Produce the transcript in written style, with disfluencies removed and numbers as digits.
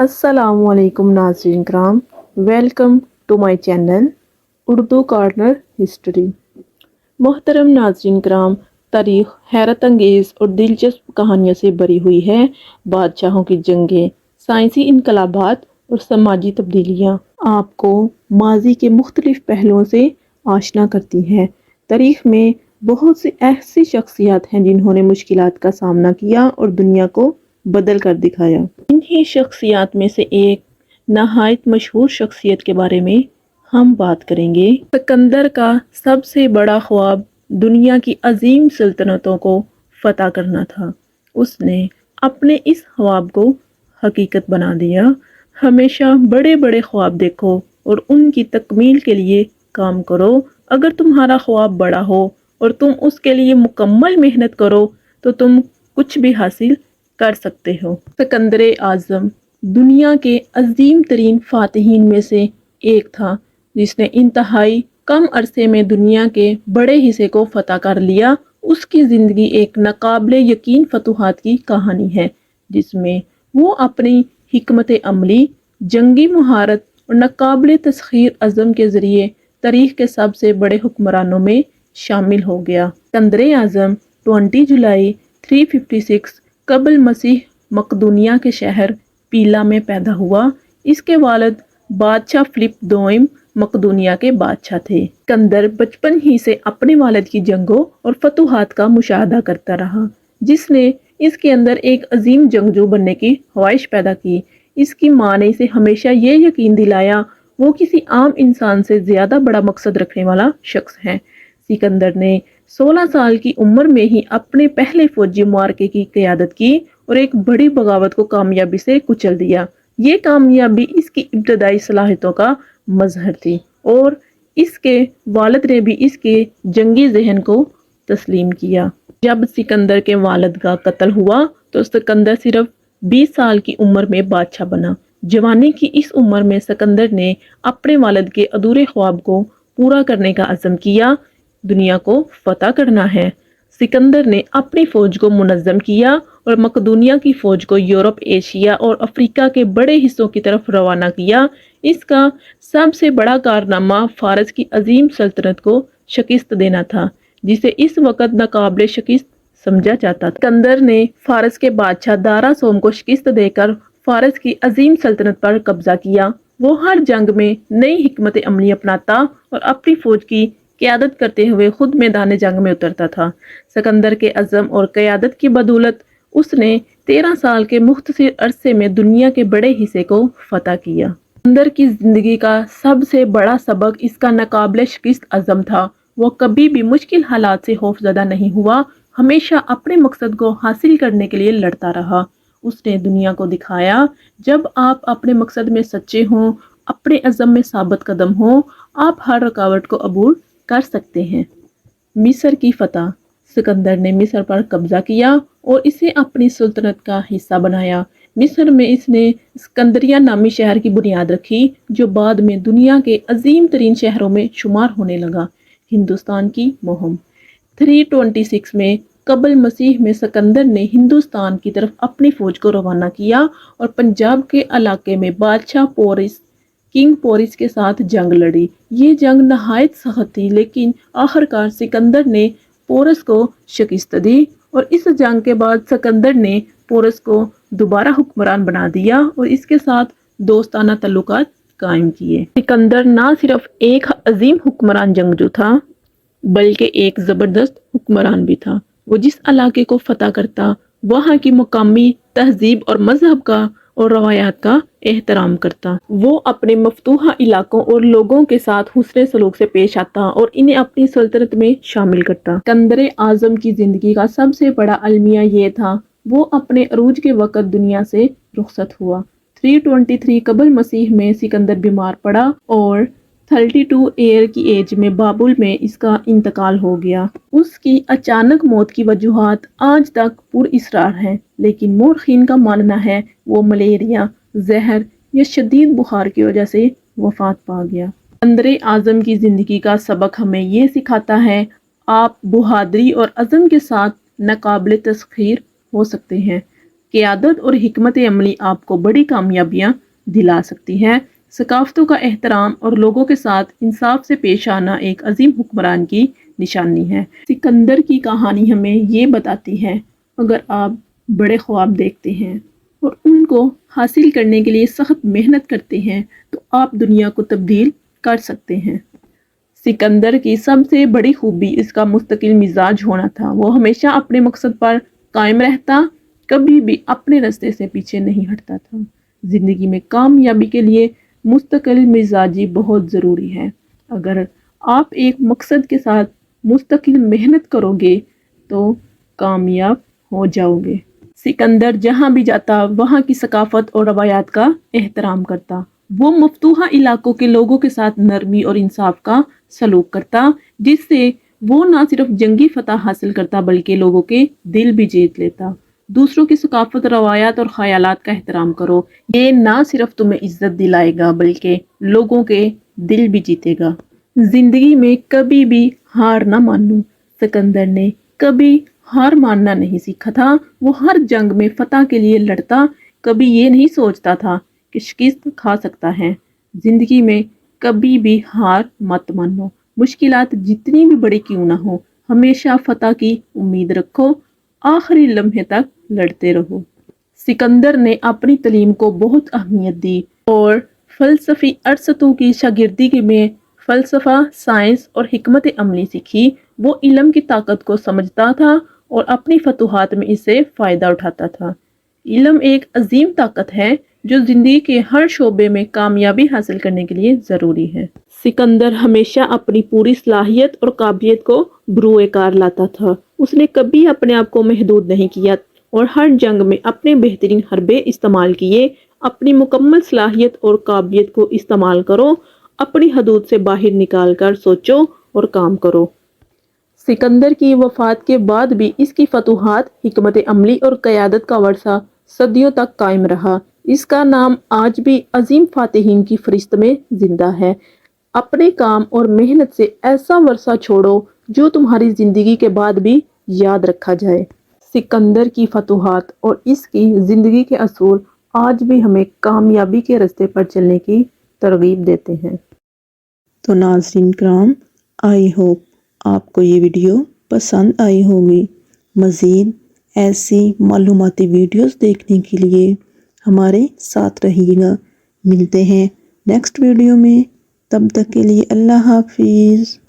السلام علیکم ناظرین کرام، welcome to my channel Urdu corner history. محترم ناظرین کرام، تاریخ حیرت انگیز اور دلچسپ کہانیوں سے بھری ہوئی ہے۔ بادشاہوں کی جنگیں، سائنسی انقلابات اور سماجی تبدیلیاں آپ کو ماضی کے مختلف پہلوؤں سے آشنا کرتی ہیں۔ تاریخ میں بہت سی ایسی شخصیات ہیں جنہوں نے مشکلات کا سامنا کیا اور دنیا کو بدل کر دکھایا۔ انہی شخصیات میں سے ایک نہایت مشہور شخصیت کے بارے میں ہم بات کریں گے۔ سکندر کا سب سے بڑا خواب دنیا کی عظیم سلطنتوں کو فتح کرنا تھا۔ اس نے اپنے اس خواب کو حقیقت بنا دیا۔ ہمیشہ بڑے بڑے خواب دیکھو اور ان کی تکمیل کے لیے کام کرو۔ اگر تمہارا خواب بڑا ہو اور تم اس کے لیے مکمل محنت کرو تو تم کچھ بھی حاصل کر سکتے ہو۔ سکندر اعظم دنیا کے عظیم ترین فاتحین میں سے ایک تھا، جس نے انتہائی کم عرصے میں دنیا کے بڑے حصے کو فتح کر لیا۔ اس کی زندگی ایک ناقابل یقین فتوحات کی کہانی ہے، جس میں وہ اپنی حکمت عملی، جنگی مہارت اور ناقابل تسخیر عزم کے ذریعے تاریخ کے سب سے بڑے حکمرانوں میں شامل ہو گیا۔ سکندر اعظم 20 جولائی 356 قبل مسیح مقدونیہ کے شہر پیلا میں پیدا ہوا۔ اس کے والد بادشاہ فلپ دوئم مقدونیہ کے بادشاہ تھے۔ سکندر بچپن ہی سے اپنے والد کی جنگوں اور فتوحات کا مشاہدہ کرتا رہا، جس نے اس کے اندر ایک عظیم جنگجو بننے کی خواہش پیدا کی۔ اس کی ماں نے اسے ہمیشہ یہ یقین دلایا وہ کسی عام انسان سے زیادہ بڑا مقصد رکھنے والا شخص ہے۔ سکندر نے 16 سال کی عمر میں ہی اپنے پہلے فوجی معرکے کی قیادت کی اور ایک بڑی بغاوت کو کامیابی سے کچل دیا۔ یہ کامیابی اس کی ابتدائی صلاحیتوں کا مظہر تھی اور اس کے والد نے بھی اس کے جنگی ذہن کو تسلیم کیا۔ جب سکندر کے والد کا قتل ہوا تو سکندر صرف 20 سال کی عمر میں بادشاہ بنا۔ جوانی کی اس عمر میں سکندر نے اپنے والد کے ادھورے خواب کو پورا کرنے کا عزم کیا۔ دنیا کو فتح کرنا ہے۔ سکندر نے اپنی فوج کو منظم کیا اور مقدونیہ کی فوج کو یورپ، ایشیا اور افریقہ کے بڑے حصوں کی طرف روانہ کیا۔ اس کا سب سے بڑا کارنامہ فارس کی عظیم سلطنت کو شکست دینا تھا، جسے اس وقت ناقابل شکست سمجھا جاتا تھا۔ سکندر نے فارس کے بادشاہ دارا سوم کو شکست دے کر فارس کی عظیم سلطنت پر قبضہ کیا۔ وہ ہر جنگ میں نئی حکمت عملی اپناتا اور اپنی فوج کی قیادت کرتے ہوئے خود میدان جنگ میں اترتا تھا۔ سکندر کے عزم اور قیادت کی بدولت اس نے 13 سال کے مختصر عرصے میں دنیا کے بڑے حصے کو فتح کیا۔ سکندر کی زندگی کا سب سے بڑا سبق اس کا ناقابل شکست عزم تھا۔ وہ کبھی بھی مشکل حالات سے خوفزدہ نہیں ہوا، ہمیشہ اپنے مقصد کو حاصل کرنے کے لیے لڑتا رہا۔ اس نے دنیا کو دکھایا، جب آپ اپنے مقصد میں سچے ہوں، اپنے عزم میں ثابت قدم ہوں، آپ ہر رکاوٹ کو عبور کر سکتے ہیں۔ مصر کی فتح سکندر نے مصر پر قبضہ کیا اور اسے اپنی سلطنت کا حصہ بنایا۔ مصر میں اس نے اسکندریہ نامی شہر کی بنیاد رکھی، جو بعد میں دنیا کے عظیم ترین شہروں میں شمار ہونے لگا۔ ہندوستان کی مہم 326 میں قبل مسیح میں سکندر نے ہندوستان کی طرف اپنی فوج کو روانہ کیا اور پنجاب کے علاقے میں بادشاہ کنگ پورس کے ساتھ جنگ لڑی۔ یہ جنگ نہایت سخت تھی، لیکن آخرکار سکندر نے پورس کو شکست دی اور اس جنگ کے بعد سکندر نے پورس کو دوبارہ حکمران بنا دیا اور اس کے ساتھ دوستانہ تعلقات قائم کیے۔ سکندر نہ صرف ایک عظیم حکمران جنگجو تھا، بلکہ ایک زبردست حکمران بھی تھا۔ وہ جس علاقے کو فتح کرتا، وہاں کی مقامی تہذیب اور مذہب کا اور روایات کا احترام کرتا۔ وہ اپنے مفتوحہ علاقوں اور لوگوں کے ساتھ حسن سلوک سے پیش آتا اور انہیں اپنی سلطنت میں شامل کرتا۔ سکندر اعظم کی زندگی کا سب سے بڑا المیہ یہ تھا، وہ اپنے عروج کے وقت دنیا سے رخصت ہوا۔ 323 قبل مسیح میں سکندر بیمار پڑا اور 32 ایئر کی ایج میں بابل میں اس کا انتقال ہو گیا۔ اس کی اچانک موت کی وجوہات آج تک پر اسرار ہیں، لیکن مورخین کا ماننا ہے وہ ملیریا، زہر یا شدید بخار کی وجہ سے وفات پا گیا۔ سکندر اعظم کی زندگی کا سبق ہمیں یہ سکھاتا ہے، آپ بہادری اور عزم کے ساتھ ناقابل تسخیر ہو سکتے ہیں، قیادت اور حکمت عملی آپ کو بڑی کامیابیاں دلا سکتی ہے۔ ثقافتوں کا احترام اور لوگوں کے ساتھ انصاف سے پیش آنا ایک عظیم حکمران کی نشانی ہے۔ سکندر کی کہانی ہمیں یہ بتاتی ہے، اگر آپ بڑے خواب دیکھتے ہیں اور ان کو حاصل کرنے کے لیے سخت محنت کرتے ہیں تو آپ دنیا کو تبدیل کر سکتے ہیں۔ سکندر کی سب سے بڑی خوبی اس کا مستقل مزاج ہونا تھا۔ وہ ہمیشہ اپنے مقصد پر قائم رہتا، کبھی بھی اپنے راستے سے پیچھے نہیں ہٹتا تھا۔ زندگی میں کامیابی کے لیے مستقل مزاجی بہت ضروری ہے۔ اگر آپ ایک مقصد کے ساتھ مستقل محنت کرو گے تو کامیاب ہو جاؤ گے۔ سکندر جہاں بھی جاتا وہاں کی ثقافت اور روایات کا احترام کرتا۔ وہ مفتوحہ علاقوں کے لوگوں کے ساتھ نرمی اور انصاف کا سلوک کرتا، جس سے وہ نہ صرف جنگی فتح حاصل کرتا بلکہ لوگوں کے دل بھی جیت لیتا۔ دوسروں کی ثقافت، روایات اور خیالات کا احترام کرو، یہ نہ صرف تمہیں عزت دلائے گا بلکہ لوگوں کے دل بھی جیتے گا۔ زندگی میں کبھی بھی ہار نہ مانو۔ سکندر نے کبھی ہار ماننا نہیں سیکھا تھا۔ وہ ہر جنگ میں فتح کے لیے لڑتا، کبھی یہ نہیں سوچتا تھا کہ شکست کھا سکتا ہے۔ زندگی میں کبھی بھی ہار مت مانو، مشکلات جتنی بھی بڑی کیوں نہ ہو، ہمیشہ فتح کی امید رکھو، آخری لمحے تک لڑتے رہو۔ سکندر نے اپنی تعلیم کو بہت اہمیت دی اور فلسفی ارسطو کی شاگردی میں فلسفہ، سائنس اور حکمت عملی سیکھی۔ وہ علم کی طاقت کو سمجھتا تھا اور اپنی فتوحات میں اس سے فائدہ اٹھاتا تھا۔ علم ایک عظیم طاقت ہے جو زندگی کے ہر شعبے میں کامیابی حاصل کرنے کے لیے ضروری ہے۔ سکندر ہمیشہ اپنی پوری صلاحیت اور قابلیت کو بروئے کار لاتا تھا۔ اس نے کبھی اپنے آپ کو محدود نہیں کیا اور ہر جنگ میں اپنے بہترین حربے استعمال کیے۔ اپنی مکمل صلاحیت اور قابلیت کو استعمال کرو، اپنی حدود سے باہر نکال کر سوچو اور کام کرو۔ سکندر کی وفات کے بعد بھی اس کی فتوحات، حکمت عملی اور قیادت کا ورثہ صدیوں تک قائم رہا۔ اس کا نام آج بھی عظیم فاتحین کی فہرست میں زندہ ہے۔ اپنے کام اور محنت سے ایسا ورثہ چھوڑو جو تمہاری زندگی کے بعد بھی یاد رکھا جائے۔ سکندر کی فتوحات اور اس کی زندگی کے اصول آج بھی ہمیں کامیابی کے راستے پر چلنے کی ترغیب دیتے ہیں۔ تو ناظرین کرام، آئی ہوپ آپ کو یہ ویڈیو پسند آئی ہوگی۔ مزید ایسی معلوماتی ویڈیوز دیکھنے کے لیے ہمارے ساتھ رہیے گا۔ ملتے ہیں نیکسٹ ویڈیو میں، تب تک کے لیے اللہ حافظ۔